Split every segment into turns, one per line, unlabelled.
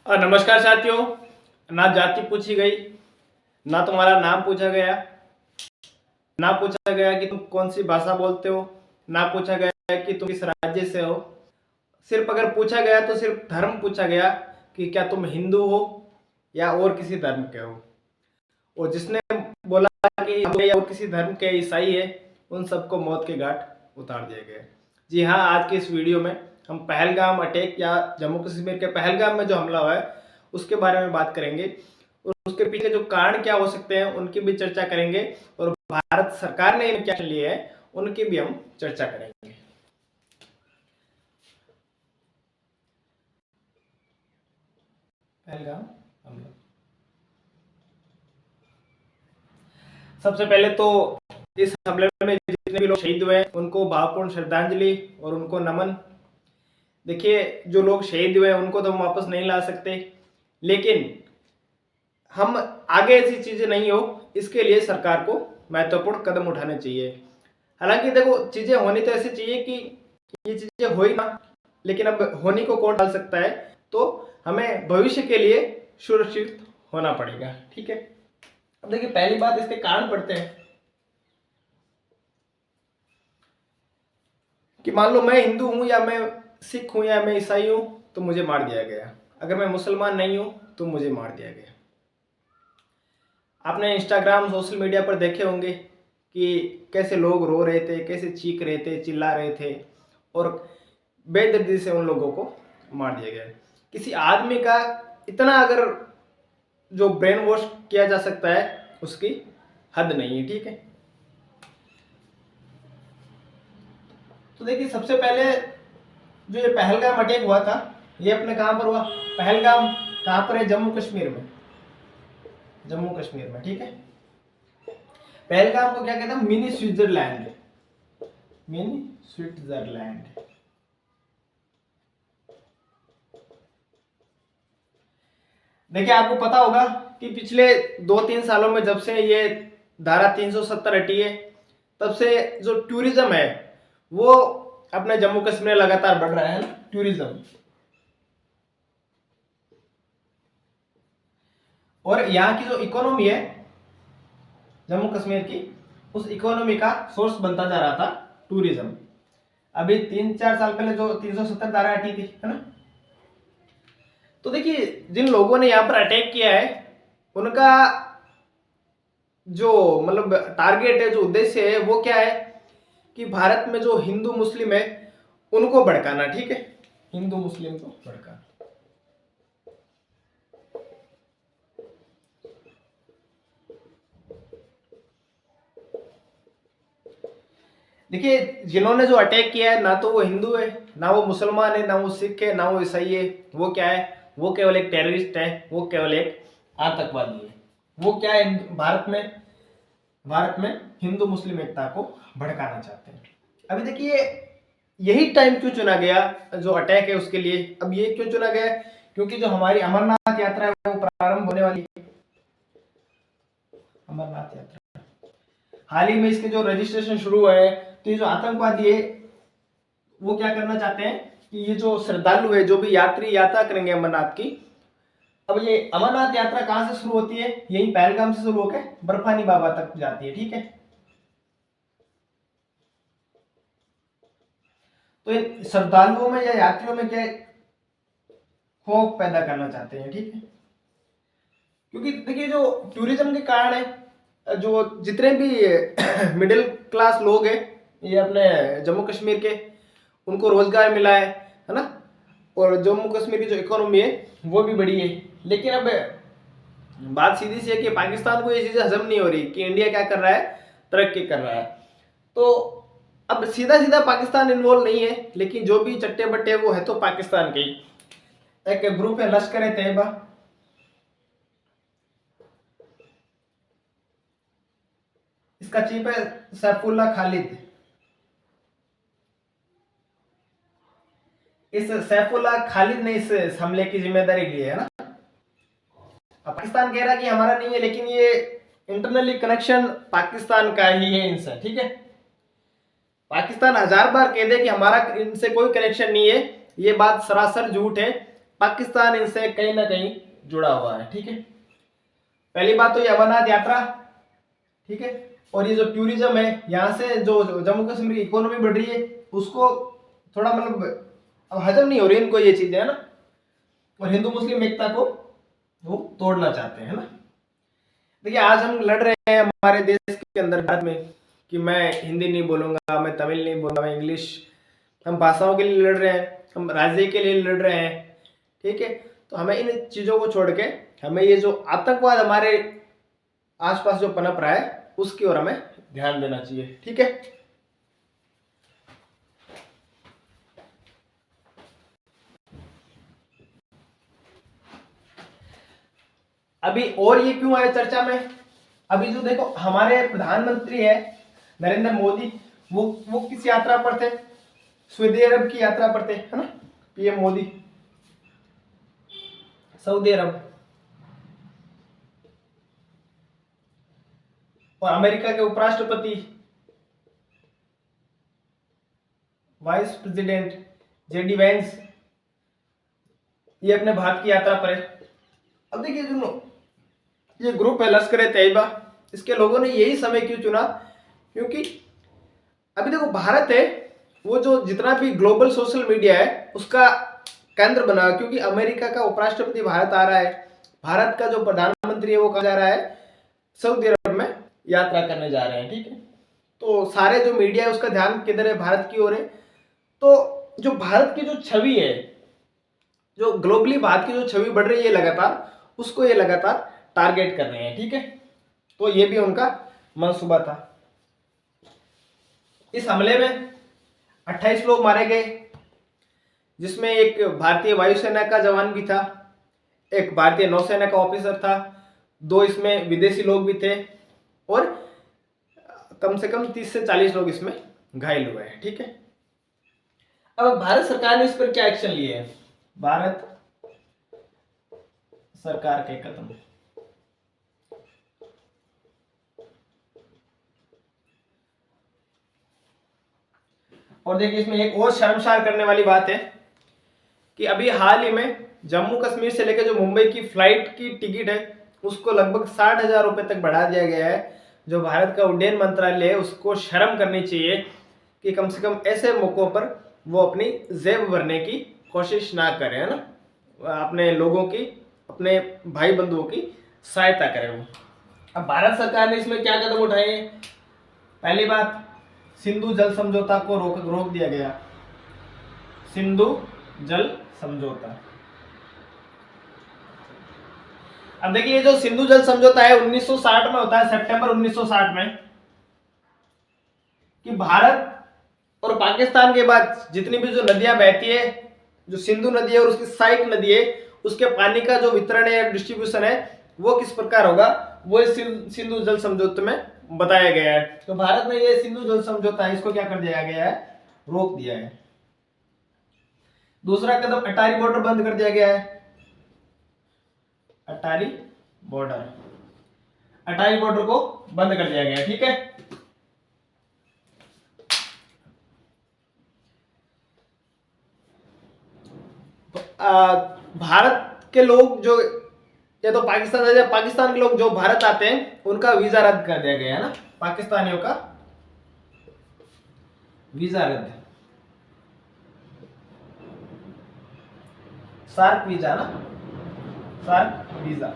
नमस्कार साथियों। ना जाति पूछी गई, ना तुम्हारा नाम पूछा गया, ना पूछा गया कि तुम कौन सी भाषा बोलते हो, ना पूछा गया कि तुम किस राज्य से हो। सिर्फ अगर पूछा गया तो सिर्फ धर्म पूछा गया कि क्या तुम हिंदू हो या और किसी धर्म के हो। और जिसने बोला कि हम या और किसी धर्म के ईसाई है, उन सबको मौत के घाट उतार दिए गए। जी हाँ, आज के इस वीडियो में हम पहलगाम अटैक या जम्मू कश्मीर के पहलगाम में जो हमला हुआ है उसके बारे में बात करेंगे और उसके पीछे जो कारण क्या हो सकते हैं उनकी भी चर्चा करेंगे और भारत सरकार ने क्या लिए है उनकी भी हम चर्चा करेंगे। पहलगाम हमला, सबसे पहले तो इस हमले में जितने भी लोग शहीद हुए हैं उनको भावपूर्ण श्रद्धांजलि और उनको नमन। देखिए, जो लोग शहीद हुए हैं उनको तो हम वापस नहीं ला सकते, लेकिन हम आगे ऐसी चीजें नहीं हो इसके लिए सरकार को महत्वपूर्ण कदम उठाने चाहिए। हालांकि देखो, चीजें होनी तो ऐसी चाहिए कि ये चीजें हो ही ना, लेकिन अब होने को कौन डाल सकता है, तो हमें भविष्य के लिए सुरक्षित होना पड़ेगा। ठीक है, अब देखिए पहली बात इसके कारण पढ़ते हैं कि मान लो मैं हिंदू हूं या मैं सिख हूं या मैं ईसाई हूं तो मुझे मार दिया गया। अगर मैं मुसलमान नहीं हूं तो मुझे मार दिया गया। आपने इंस्टाग्राम सोशल मीडिया पर देखे होंगे कि कैसे लोग रो रहे थे, कैसे चीख रहे थे, चिल्ला रहे थे और बेदर्दी से उन लोगों को मार दिया गया। किसी आदमी का इतना अगर जो ब्रेन वॉश किया जा सकता है उसकी हद नहीं है। ठीक है, तो देखिए सबसे पहले जो ये पहलगाम अटैक हुआ था ये अपने कहां पर हुआ। पहलगाम कहां पर है? जम्मू कश्मीर में, जम्मू कश्मीर में। ठीक है, पहलगाम को क्या कहते हैं? Mini Switzerland, mini Switzerland. देखिए आपको पता होगा कि पिछले 2-3 सालों में जब से ये धारा 370 हटी है तब से जो टूरिज्म है वो अपने जम्मू कश्मीर में लगातार बढ़ रहा है ना, टूरिज्म। और यहाँ की जो इकोनॉमी है जम्मू कश्मीर की, उस इकोनॉमी का सोर्स बनता जा रहा था टूरिज्म। अभी 3-4 साल पहले जो 370 धारा हटी थी, है ना। तो देखिए जिन लोगों ने यहाँ पर अटैक किया है उनका जो मतलब टारगेट है, जो उद्देश्य है वो क्या है कि भारत में जो हिंदू मुस्लिम है उनको भड़काना। ठीक है, हिंदू मुस्लिम को भड़काना। देखिए जिन्होंने जो अटैक किया है ना तो वो हिंदू है, ना वो मुसलमान है, ना वो सिख है, ना वो ईसाई है। वो क्या है? वो केवल एक टेररिस्ट है, वो केवल एक आतंकवादी है। वो क्या है? भारत में हिंदू मुस्लिम एकता को भड़काना चाहते हैं। अभी देखिए यही टाइम क्यों चुना गया जो अटैक है उसके लिए? अब ये क्यों चुना गया? क्योंकि जो हमारी अमरनाथ यात्रा है वो प्रारंभ होने वाली है। अमरनाथ यात्रा हाल ही में इसके जो रजिस्ट्रेशन शुरू हुआ है, तो ये जो आतंकवादी है वो क्या करना चाहते हैं कि ये जो श्रद्धालु है, जो भी यात्री यात्रा करेंगे अमरनाथ की, अब ये अमरनाथ यात्रा कहां से शुरू होती है? यही पहलगाम से शुरू होकर बर्फानी बाबा तक जाती है। ठीक है, तो इन श्रद्धालुओं में या यात्रियों में क्या खौफ पैदा करना चाहते हैं। ठीक है, क्योंकि देखिए जो टूरिज्म के कारण है, जो जितने भी मिडिल क्लास लोग हैं ये अपने जम्मू कश्मीर के, उनको रोजगार मिला है ना। और जम्मू कश्मीर की जो इकोनॉमी है वो भी बढ़ी है। लेकिन अब बात सीधी सी है कि पाकिस्तान को ये चीजें हजम नहीं हो रही कि इंडिया क्या कर रहा है, तरक्की कर रहा है। तो अब सीधा सीधा पाकिस्तान इन्वॉल्व नहीं है, लेकिन जो भी चट्टे बट्टे वो है तो पाकिस्तान के ही। एक ग्रुप है लश्कर ए तैयबा, इसका चीफ है सैफुल्लाह खालिद। इस सैफुल्लाह खालिद ने इस हमले की जिम्मेदारी ली है ना। पाकिस्तान कह रहा है कि हमारा नहीं है, लेकिन ये इंटरनली कनेक्शन पाकिस्तान का ही है इनसे। ठीक है, पाकिस्तान 1000 बार कह दे कि हमारा इनसे कोई कनेक्शन नहीं है, ये बात सरासर झूठ है। पाकिस्तान इनसे कहीं ना कहीं जुड़ा हुआ है। ठीक है, पहली बात तो ये अमरनाथ यात्रा, ठीक है, और ये जो टूरिज्म है, यहाँ से जो जम्मू कश्मीर की इकोनॉमी बढ़ रही है उसको थोड़ा मतलब अब हजम नहीं हो रही इनको ये चीजें, है ना, और हिंदू मुस्लिम एकता को वो तोड़ना चाहते हैं ना। देखिए आज हम लड़ रहे हैं हमारे देश के अंदर भारत में कि मैं हिंदी नहीं बोलूंगा, मैं तमिल नहीं बोलूंगा, मैं इंग्लिश, हम भाषाओं के लिए लड़ रहे हैं, हम राज्य के लिए लड़ रहे हैं। ठीक है, तो हमें इन चीजों को छोड़ के हमें ये जो आतंकवाद हमारे आसपास जो पनप रहा है उसकी ओर हमें ध्यान देना चाहिए। ठीक है, अभी और ये क्यों आए चर्चा में, अभी जो देखो हमारे प्रधानमंत्री है नरेंद्र मोदी, वो किस यात्रा पर थे, सऊदी अरब की यात्रा पर थे, है ना, पीएम मोदी सऊदी अरब, और अमेरिका के उपराष्ट्रपति वाइस प्रेसिडेंट जेडी वैंस ये अपने भारत की यात्रा पर है। अब देखिए जो ये ग्रुप है लश्कर ए तैयबा, इसके लोगों ने यही समय क्यों चुना, क्योंकि अभी देखो भारत है वो जो जितना भी ग्लोबल सोशल मीडिया है उसका केंद्र बना, क्योंकि अमेरिका का उपराष्ट्रपति भारत आ रहा है, भारत का जो प्रधानमंत्री है वो कहा जा रहा है सऊदी अरब में यात्रा करने जा रहे हैं। ठीक है, तो सारे जो मीडिया है उसका ध्यान किधर है, भारत की ओर है। तो जो भारत की जो छवि है, जो ग्लोबली भारत की जो छवि बढ़ रही है लगातार, उसको ये लगातार टारगेट कर रहे हैं। ठीक है, तो ये भी उनका मंसूबा था। इस हमले में 28 लोग मारे गए, जिसमें एक भारतीय वायुसेना का जवान भी था, एक भारतीय नौसेना का ऑफिसर था, 2 इसमें विदेशी लोग भी थे, और कम से कम 30 से 40 लोग इसमें घायल हुए हैं। ठीक है, अब भारत सरकार ने इस पर क्या एक्शन लिए हैं, भारत सरकार के कदम, और देखिए इसमें एक और शर्मसार करने वाली बात है कि अभी हाल ही में जम्मू कश्मीर से लेकर जो मुंबई की फ्लाइट की टिकट है उसको लगभग 60,000 रुपए तक बढ़ा दिया गया है। जो भारत का उड्डयन मंत्रालय है उसको शर्म करनी चाहिए कि कम से कम ऐसे मौकों पर वो अपनी जेब भरने की कोशिश ना करें, है ना, अपने लोगों की, अपने भाई बंधुओं की सहायता करें वो। अब भारत सरकार ने इसमें क्या कदम उठाए, पहली बात सिंधु जल समझौता को रोक दिया गया, सिंधु जल समझौता। अब देखिए ये जो सिंधु जल समझौता है 1960 में होता है, सितंबर 1960 में, कि भारत और पाकिस्तान के बाद जितनी भी जो नदियां बहती है, जो सिंधु नदी है और उसकी सहायक नदी है, उसके पानी का जो वितरण है, डिस्ट्रीब्यूशन है, वो किस प्रकार होगा, वो सिंधु जल समझौते में बताया गया है। तो भारत ने ये सिंधु जल समझौता है इसको क्या कर दिया गया है, रोक दिया है। दूसरा कदम अटारी बॉर्डर बंद कर दिया गया है, अटारी बॉर्डर को बंद कर दिया गया। ठीक है, तो भारत के लोग जो या तो पाकिस्तान के लोग जो भारत आते हैं उनका वीजा रद्द कर दिया गया है ना, पाकिस्तानियों का वीजा रद्द, सार्क वीजा ना, सार्क वीजा।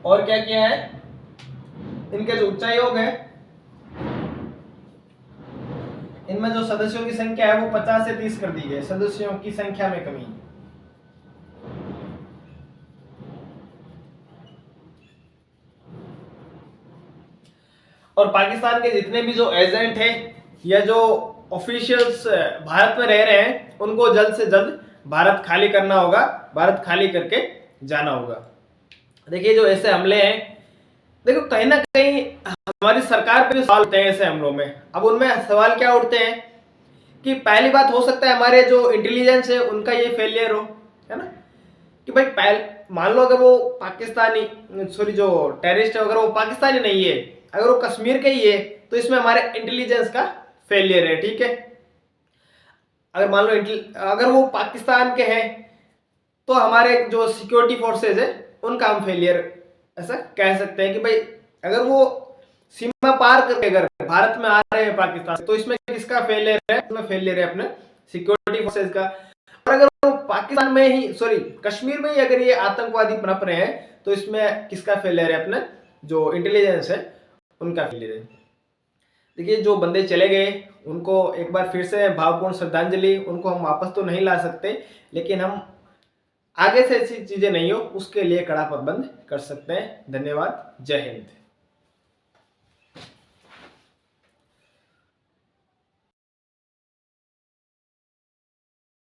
और क्या किया है, इनके जो उच्चायोग है इनमें जो सदस्यों की संख्या है वो 50 से 30 कर दी गई, सदस्यों की संख्या में कमी। और पाकिस्तान के जितने भी जो एजेंट हैं या जो ऑफिशियल्स भारत में रह रहे हैं उनको जल्द से जल्द भारत खाली करना होगा, भारत खाली करके जाना होगा। देखिए जो ऐसे हमले हैं, देखो कहीं ना कहीं हमारी सरकार पे भी सवाल उठते हैं ऐसे हमलों में। अब उनमें सवाल क्या उठते हैं कि पहली बात हो सकता है हमारे जो इंटेलिजेंस है उनका ये फेलियर हो, है ना, कि भाई मान लो अगर वो पाकिस्तानी जो टेररिस्ट है अगर वो पाकिस्तानी नहीं है, अगर वो कश्मीर के ही है तो इसमें हमारे इंटेलिजेंस का फेलियर है। ठीक है, अगर मान लो अगर वो पाकिस्तान के हैं तो हमारे जो सिक्योरिटी फोर्सेज है उनका हम फेलियर ऐसा कह सकते हैं कि भाई अगर वो सीमा पार करके अगर भारत में आ रहे हैं पाकिस्तान से, तो इसमें किसका फेलियर है? इसमें फेलियर है अपने सिक्योरिटी फोर्सेज का। और अगर वो पाकिस्तान में ही कश्मीर में ही अगर ये आतंकवादी पनप रहे हैं तो इसमें किसका फेलियर है? अपने जो इंटेलिजेंस है उनका फेलियर है। देखिए, जो बंदे चले गए उनको एक बार फिर से भावपूर्ण श्रद्धांजलि। उनको हम वापस तो नहीं ला सकते, लेकिन हम आगे से ऐसी चीजें नहीं हो उसके लिए कड़ा प्रबंध कर सकते हैं। धन्यवाद। जय हिंद।